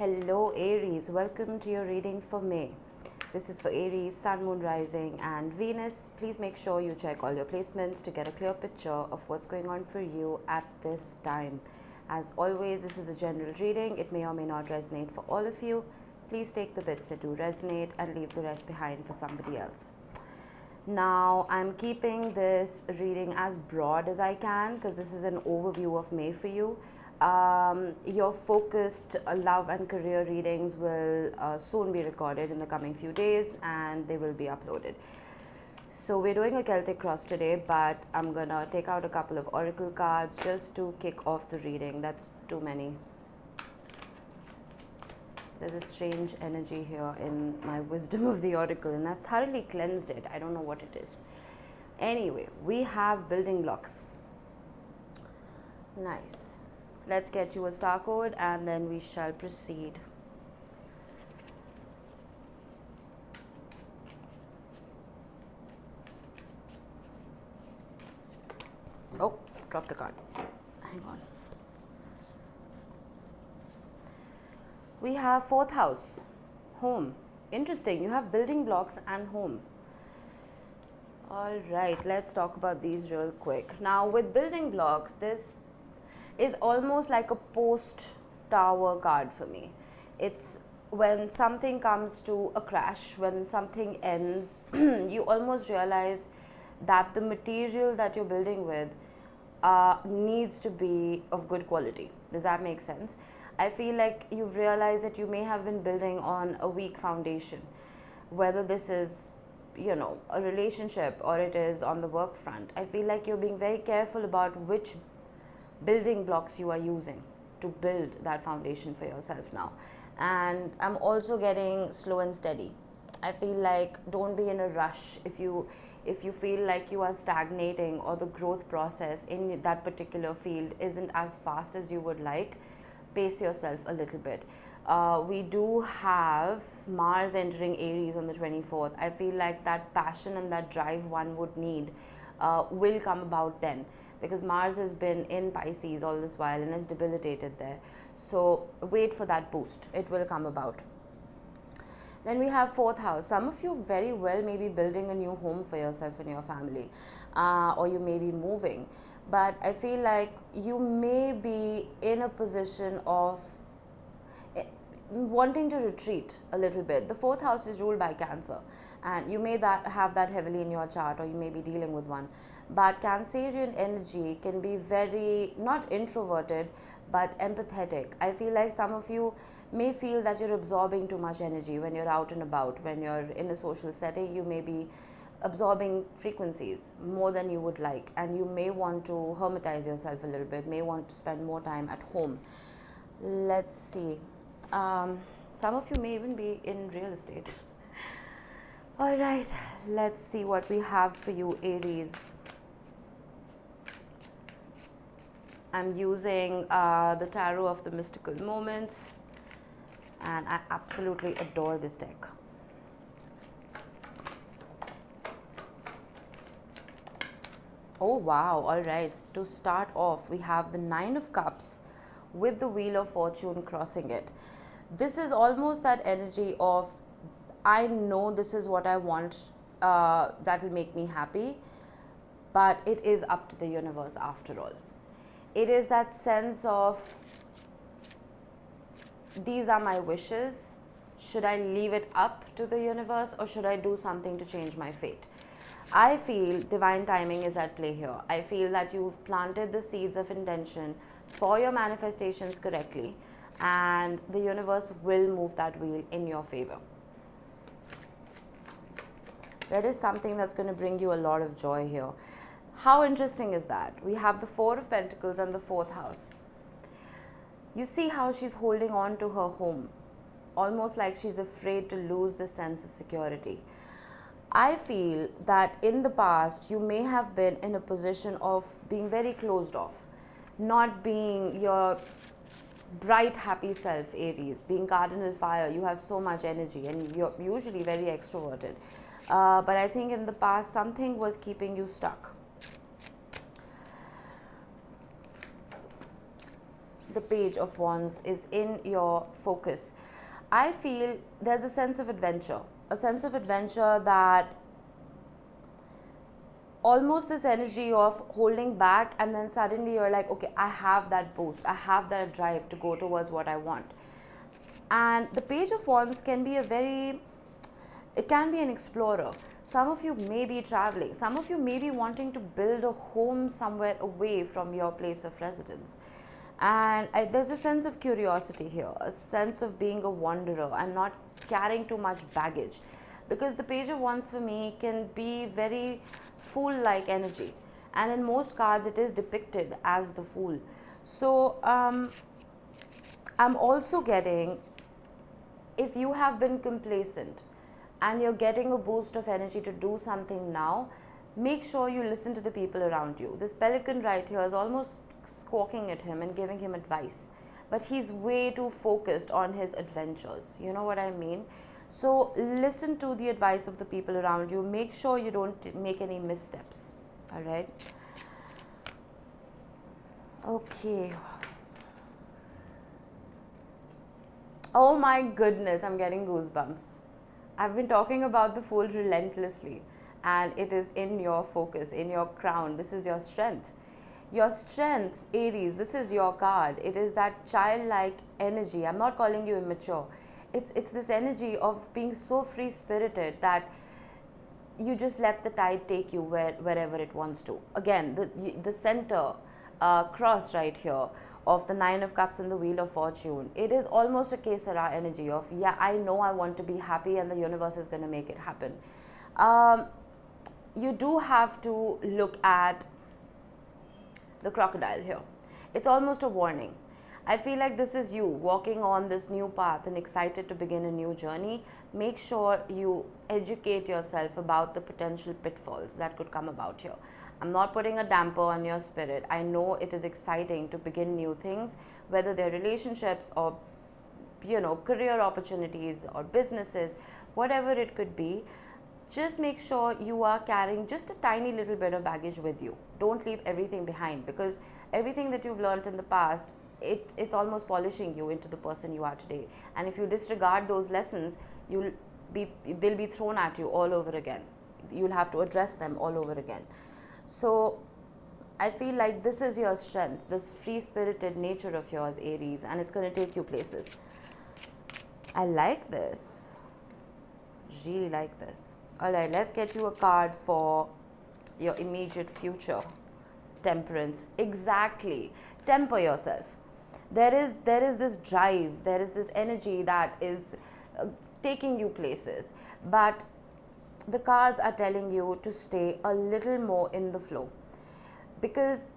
Hello Aries, welcome to your reading for May. This is for Aries, Sun, Moon, Rising and Venus. Please make sure you check all your placements to get a clear picture of what's going on for you at this time. As always, this is a general reading. It may or may not resonate for all of you. Please take the bits that do resonate and leave the rest behind for somebody else. Now, I'm keeping this reading as broad as I can because this is an overview of May for you. Your focused love and career readings will soon be recorded in the coming few days and they will be uploaded. So we're doing a Celtic cross today, but I'm gonna take out a couple of oracle cards just to kick off the reading. That's too many. There's a strange energy here in my wisdom of the oracle and I've thoroughly cleansed it. I don't know what it is. Anyway, we have building blocks. Nice. Let's get you a star code and then we shall proceed. Oh, dropped a card. Hang on. We have 4th house, home. Interesting, you have building blocks and home. All right, let's talk about these real quick. Now with building blocks, this is almost like a post tower card for me. It's when something comes to a crash, when something ends, you almost realize that the material that you're building with needs to be of good quality. Does that make sense? I feel like you've realized that you may have been building on a weak foundation, whether this is, you know, a relationship or it is on the work front. I feel like you're being very careful about which building blocks you are using to build that foundation for yourself now. And I'm also getting slow and steady. I feel like don't be in a rush. If you feel like you are stagnating or the growth process in that particular field isn't as fast as you would like, pace yourself a little bit. We do have Mars entering Aries on the 24th. I feel like that passion and that drive one would need will come about then, because Mars has been in Pisces all this while and is debilitated there. So wait for that boost. It will come about. Then we have 4th house. Some of you very well may be building a new home for yourself and your family, or you may be moving. But I feel like you may be in a position of wanting to retreat a little bit. The 4th house is ruled by Cancer, and you may have that heavily in your chart, or you may be dealing with one. But Cancerian energy can be very, not introverted, but empathetic. I feel like some of you may feel that you're absorbing too much energy when you're out and about. When you're in a social setting, you may be absorbing frequencies more than you would like, and you may want to hermitize yourself a little bit, may want to spend more time at home. Let's see. Some of you may even be in real estate. All right, let's see what we have for you, Aries. I'm using the Tarot of the Mystical Moments, and I absolutely adore this deck. Oh wow, all right. To start off, we have the 9 of Cups with the Wheel of Fortune crossing it. This is almost that energy of, I know this is what I want, that will make me happy, but it is up to the universe after all. It is that sense of, these are my wishes. Should I leave it up to the universe, or should I do something to change my fate? I feel divine timing is at play here. I feel that you've planted the seeds of intention for your manifestations correctly, and the universe will move that wheel in your favor. That is something that's going to bring you a lot of joy here. How interesting is that? We have the 4 of Pentacles and the 4th house. You see how she's holding on to her home, almost like she's afraid to lose the sense of security. I feel that in the past, you may have been in a position of being very closed off, not being your bright, happy self, Aries, being cardinal fire. You have so much energy and you're usually very extroverted. But I think in the past, something was keeping you stuck. the Page of Wands is in your focus, I feel there's a sense of adventure. A sense of adventure that almost this energy of holding back, and then suddenly you're like, okay, I have that boost, I have that drive to go towards what I want. And the Page of Wands can be it can be an explorer. Some of you may be traveling, some of you may be wanting to build a home somewhere away from your place of residence. And there's a sense of curiosity here, a sense of being a wanderer and not carrying too much baggage, because the Page of Wands for me can be very fool like energy, and in most cards it is depicted as the fool. So I'm also getting, if you have been complacent and you're getting a boost of energy to do something now, make sure you listen to the people around you. This pelican right here is almost squawking at him and giving him advice, but he's way too focused on his adventures. You know what I mean? So listen to the advice of the people around you. Make sure you don't make any missteps. All right? Okay. Oh my goodness, I'm getting goosebumps. I've been talking about the Fool relentlessly, and it is in your focus, in your crown. This is your strength. Your strength, Aries, this is your card. It is that childlike energy. I'm not calling you immature. It's this energy of being so free-spirited that you just let the tide take you wherever it wants to. Again, the center cross right here of the Nine of Cups and the Wheel of Fortune, it is almost a que sera energy of, yeah, I know I want to be happy and the universe is going to make it happen. You do have to look at the crocodile here. It's almost a warning. I feel like this is you walking on this new path and excited to begin a new journey. Make sure you educate yourself about the potential pitfalls that could come about here. I'm not putting a damper on your spirit. I know it is exciting to begin new things, whether they're relationships or, career opportunities or businesses, whatever it could be. Just make sure you are carrying just a tiny little bit of baggage with you. Don't leave everything behind, because everything that you've learned in the past, it's almost polishing you into the person you are today. And if you disregard those lessons, they'll be thrown at you all over again. You'll have to address them all over again. So I feel like this is your strength, this free-spirited nature of yours, Aries, and it's going to take you places. I like this. Really like this. All right, let's get you a card for your immediate future. Temperance. Exactly. Temper yourself. There is this drive, there is this energy that is taking you places, but the cards are telling you to stay a little more in the flow, because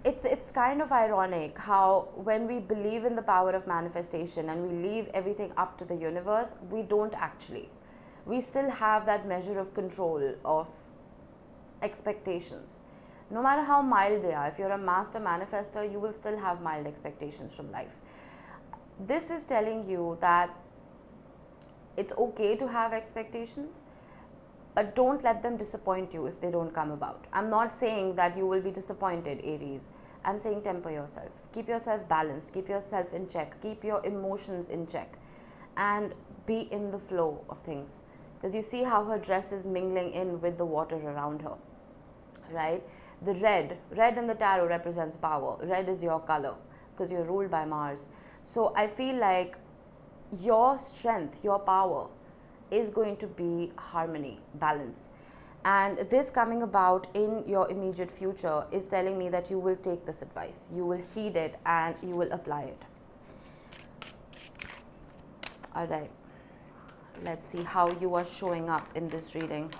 it's kind of ironic how when we believe in the power of manifestation and we leave everything up to the universe, we don't actually. We still have that measure of control of expectations. No matter how mild they are, if you're a master manifestor, you will still have mild expectations from life. This is telling you that it's okay to have expectations, but don't let them disappoint you if they don't come about. I'm not saying that you will be disappointed, Aries. I'm saying temper yourself. Keep yourself balanced. Keep yourself in check. Keep your emotions in check. And be in the flow of things. Because you see how her dress is mingling in with the water around her, right? The red in the tarot represents power. Red is your color because you're ruled by Mars. So I feel like your strength, your power is going to be harmony, balance. And this coming about in your immediate future is telling me that you will take this advice, you will heed it, and you will apply it. All right, let's see how you are showing up in this reading.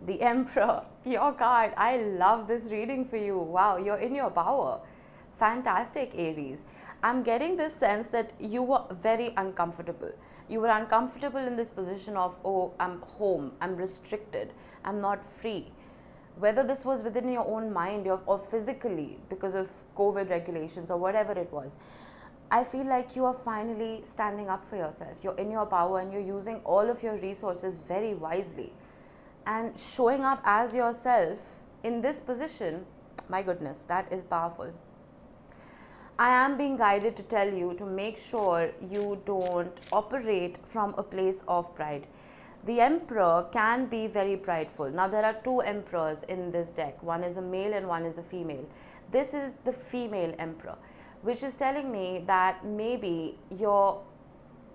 The Emperor, your card. I love this reading for you. Wow, you're in your power. Fantastic, Aries. I'm getting this sense that you were very uncomfortable. You were uncomfortable in this position of, oh, I'm home, I'm restricted, I'm not free. Whether this was within your own mind or physically because of COVID regulations or whatever it was, I feel like you are finally standing up for yourself. You're in your power and you're using all of your resources very wisely. And showing up as yourself in this position, my goodness, that is powerful. I am being guided to tell you to make sure you don't operate from a place of pride. The Emperor can be very prideful. Now, there are two Emperors in this deck. One is a male and one is a female. This is the female Emperor, which is telling me that maybe your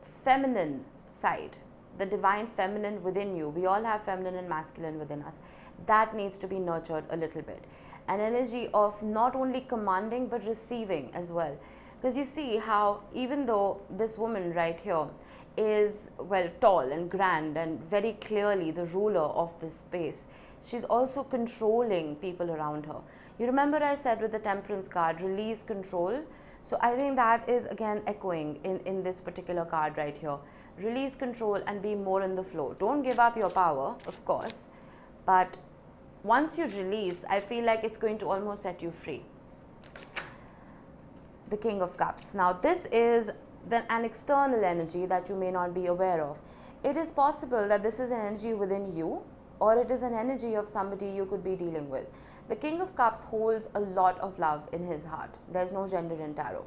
feminine side, the divine feminine within you, we all have feminine and masculine within us, that needs to be nurtured a little bit. An energy of not only commanding but receiving as well. Because you see how even though this woman right here is, well, tall and grand and very clearly the ruler of this space, she's also controlling people around her. You remember I said with the Temperance card, release control. So I think that is again echoing in this particular card right here. Release control and be more in the flow. Don't give up your power, of course, but once you release, I feel like it's going to almost set you free. The King of Cups. Now, this is an external energy that you may not be aware of. It is possible that this is an energy within you, or it is an energy of somebody you could be dealing with. The King of Cups holds a lot of love in his heart. There's no gender in tarot.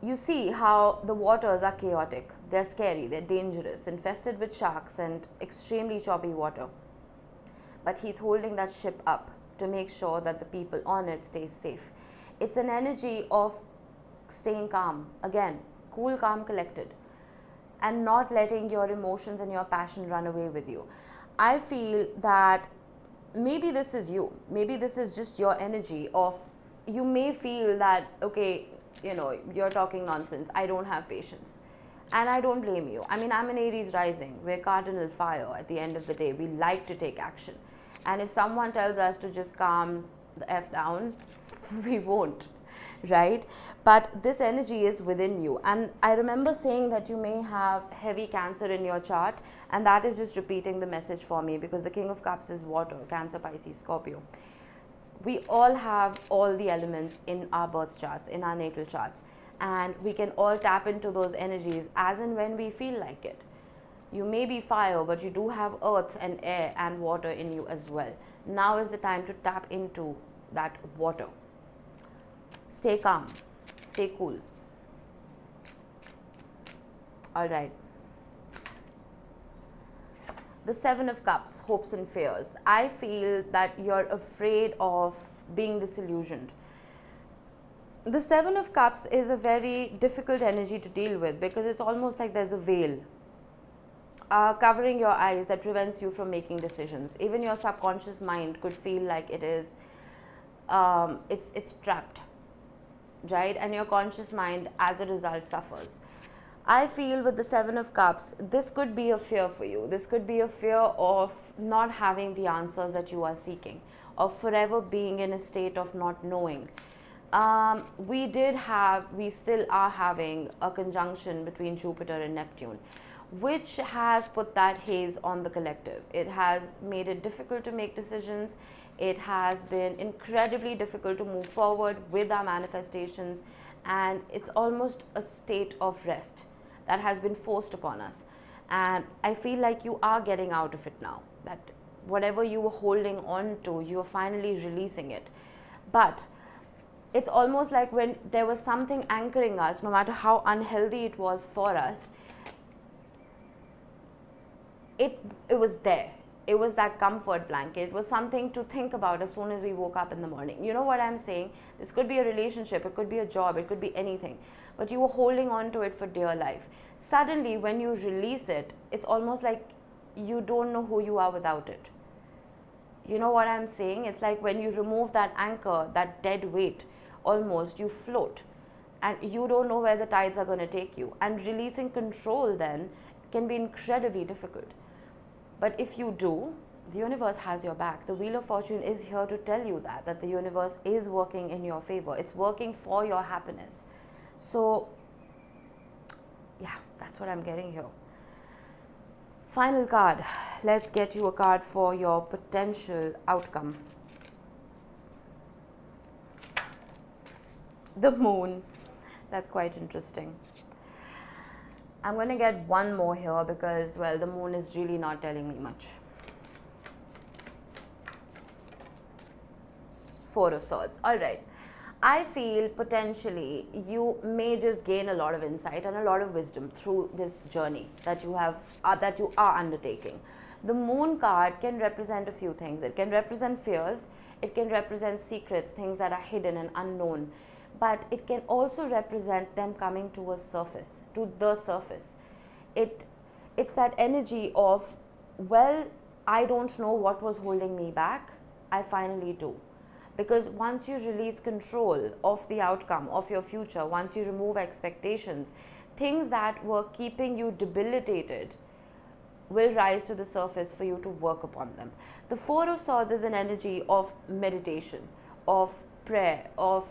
You see how the waters are chaotic. They're scary, they're dangerous, infested with sharks and extremely choppy water. But he's holding that ship up to make sure that the people on it stay safe. It's an energy of staying calm, again, cool, calm, collected, and not letting your emotions and your passion run away with you. I feel that maybe this is you. Maybe this is just your energy of, you may feel that, okay, you know, you're talking nonsense. I don't have patience. And I don't blame you. I mean, I'm an Aries rising. We're cardinal fire at the end of the day. We like to take action. And if someone tells us to just calm the F down, we won't, right? But this energy is within you. And I remember saying that you may have heavy Cancer in your chart, and that is just repeating the message for me, because the King of Cups is water, Cancer, Pisces, Scorpio. We all have all the elements in our birth charts, in our natal charts, and we can all tap into those energies as and when we feel like it. You may be fire, but you do have earth and air and water in you as well. Now is the time to tap into that water. Stay calm, stay cool. All right. The Seven of Cups, hopes and fears. I feel that you're afraid of being disillusioned. The Seven of Cups is a very difficult energy to deal with, because it's almost like there's a veil covering your eyes that prevents you from making decisions. Even your subconscious mind could feel like it is, it's trapped, right? And your conscious mind, as a result, suffers. I feel with the Seven of Cups, this could be a fear for you. This could be a fear of not having the answers that you are seeking, of forever being in a state of not knowing. We still are having a conjunction between Jupiter and Neptune, which has put that haze on the collective. It has made it difficult to make decisions. It has been incredibly difficult to move forward with our manifestations, and it's almost a state of rest that has been forced upon us. And I feel like you are getting out of it now, that whatever you were holding on to, you are finally releasing it. But it's almost like when there was something anchoring us, no matter how unhealthy it was for us, it was there. It was that comfort blanket. It was something to think about as soon as we woke up in the morning. You know what I'm saying? This could be a relationship, it could be a job, it could be anything. But you were holding on to it for dear life. Suddenly, when you release it, it's almost like you don't know who you are without it. You know what I'm saying? It's like when you remove that anchor, that dead weight, almost, you float. And you don't know where the tides are going to take you. And releasing control then can be incredibly difficult. But if you do, the universe has your back. The Wheel of Fortune is here to tell you that the universe is working in your favor. It's working for your happiness. So, yeah, that's what I'm getting here. Final card. Let's get you a card for your potential outcome. The Moon. That's quite interesting. I'm going to get one more here because, well, the Moon is really not telling me much. Four of Swords. All right. I feel potentially you may just gain a lot of insight and a lot of wisdom through this journey that you have that you are undertaking. The moon card can represent a few things. It can represent fears, it can represent secrets, things that are hidden and unknown, but it can also represent them coming to the surface. It's that energy of, well, I don't know what was holding me back, I finally do. Because once you release control of the outcome of your future, once you remove expectations, things that were keeping you debilitated will rise to the surface for you to work upon them. The Four of Swords is an energy of meditation, of prayer, of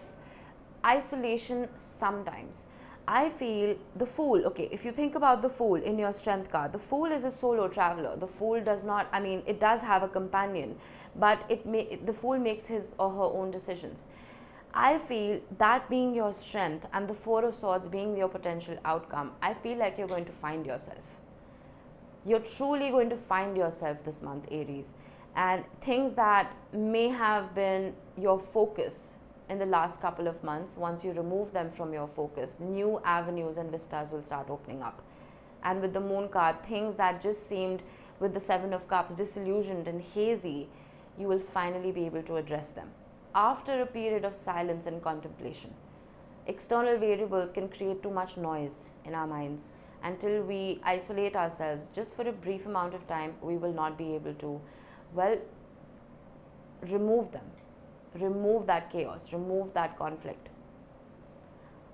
isolation sometimes. I feel the Fool, okay, if you think about the Fool in your Strength card, the Fool is a solo traveler. The Fool does not, I mean, it does have a companion, but the Fool makes his or her own decisions. I feel that being your strength and the Four of Swords being your potential outcome, I feel like you're going to find yourself. You're truly going to find yourself this month, Aries. And things that may have been your focus in the last couple of months, once you remove them from your focus, new avenues and vistas will start opening up. And with the Moon card, things that just seemed, with the Seven of Cups, disillusioned and hazy, you will finally be able to address them after a period of silence and contemplation. External variables can create too much noise in our minds. Until we isolate ourselves just for a brief amount of time, we will not be able to, well, remove them. Remove that chaos, remove that conflict.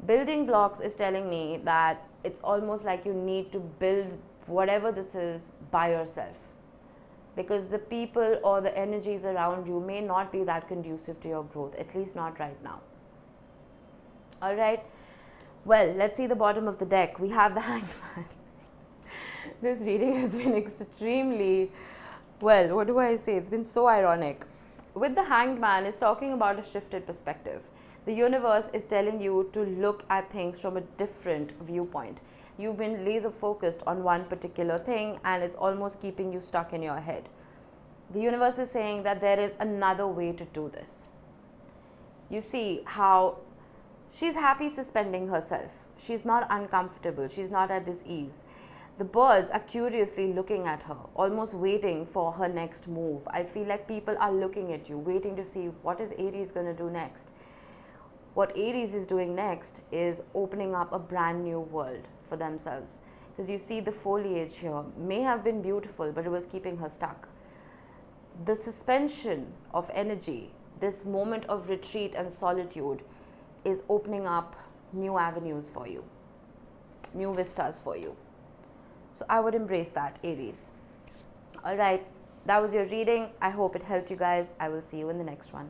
Building blocks is telling me that it's almost like you need to build whatever this is by yourself, because the people or the energies around you may not be that conducive to your growth, at least not right now. All right, well, let's see the bottom of the deck. We have the Hangman. This reading has been extremely, well, what do I say? It's been so ironic. With the Hanged Man, it's talking about a shifted perspective. The universe is telling you to look at things from a different viewpoint. You've been laser focused on one particular thing and it's almost keeping you stuck in your head. The universe is saying that there is another way to do this. You see how she's happy suspending herself. She's not uncomfortable. She's not at dis-ease. The birds are curiously looking at her, almost waiting for her next move. I feel like people are looking at you, waiting to see what is Aries going to do next. What Aries is doing next is opening up a brand new world for themselves. Because you see the foliage here may have been beautiful, but it was keeping her stuck. The suspension of energy, this moment of retreat and solitude, is opening up new avenues for you, new vistas for you. So I would embrace that, Aries. All right, that was your reading. I hope it helped you guys. I will see you in the next one.